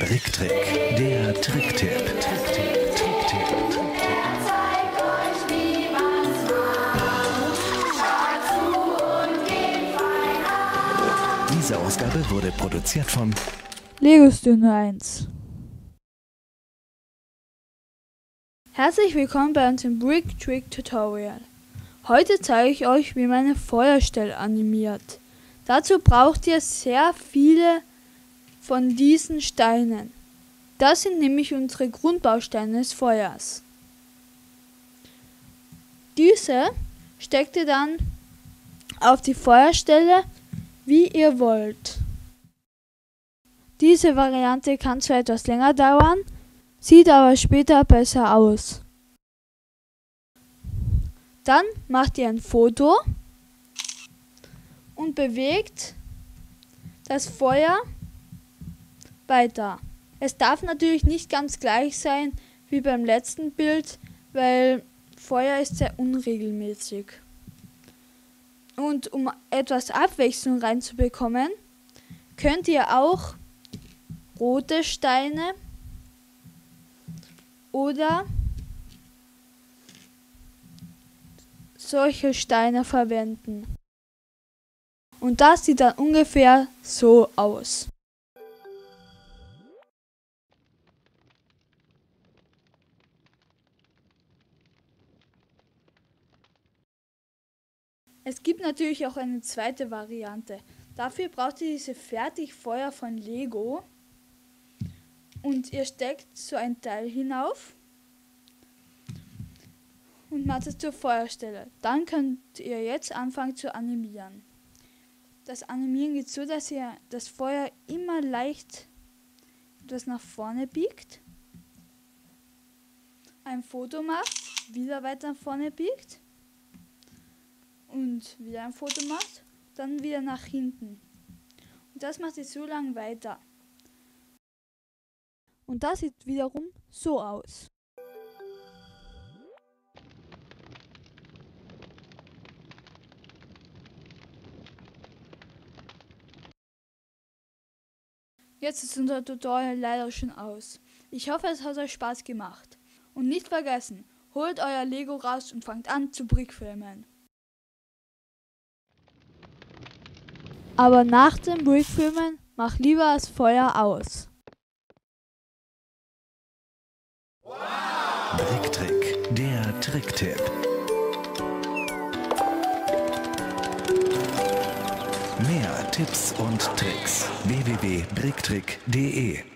Bricktrick, der Tricktipp. Diese Ausgabe wurde produziert von Lego Studio 1. Herzlich willkommen bei unserem Brick Trick Tutorial. Heute zeige ich euch, wie man eine Feuerstelle animiert. Dazu braucht ihr sehr viele von diesen Steinen. Das sind nämlich unsere Grundbausteine des Feuers. Diese steckt ihr dann auf die Feuerstelle, wie ihr wollt. Diese Variante kann zwar etwas länger dauern, sieht aber später besser aus. Dann macht ihr ein Foto und bewegt das Feuer weiter. Es darf natürlich nicht ganz gleich sein wie beim letzten Bild, weil Feuer ist sehr unregelmäßig. Und um etwas Abwechslung reinzubekommen, könnt ihr auch rote Steine oder solche Steine verwenden. Und das sieht dann ungefähr so aus. Es gibt natürlich auch eine zweite Variante. Dafür braucht ihr diese Fertigfeuer von Lego und ihr steckt so ein Teil hinauf und macht es zur Feuerstelle. Dann könnt ihr jetzt anfangen zu animieren. Das Animieren geht so, dass ihr das Feuer immer leicht etwas nach vorne biegt, ein Foto macht, wieder weiter nach vorne biegt und wieder ein Foto macht, dann wieder nach hinten. Und das macht ihr so lange weiter. Und das sieht wiederum so aus. Jetzt ist unser Tutorial leider schon aus. Ich hoffe, es hat euch Spaß gemacht. Und nicht vergessen, holt euer Lego raus und fangt an zu Brickfilmen. Aber nach dem Brickfilmen mach lieber das Feuer aus. Bricktrick, der Tricktipp. Mehr Tipps und Tricks www.bricktrick.de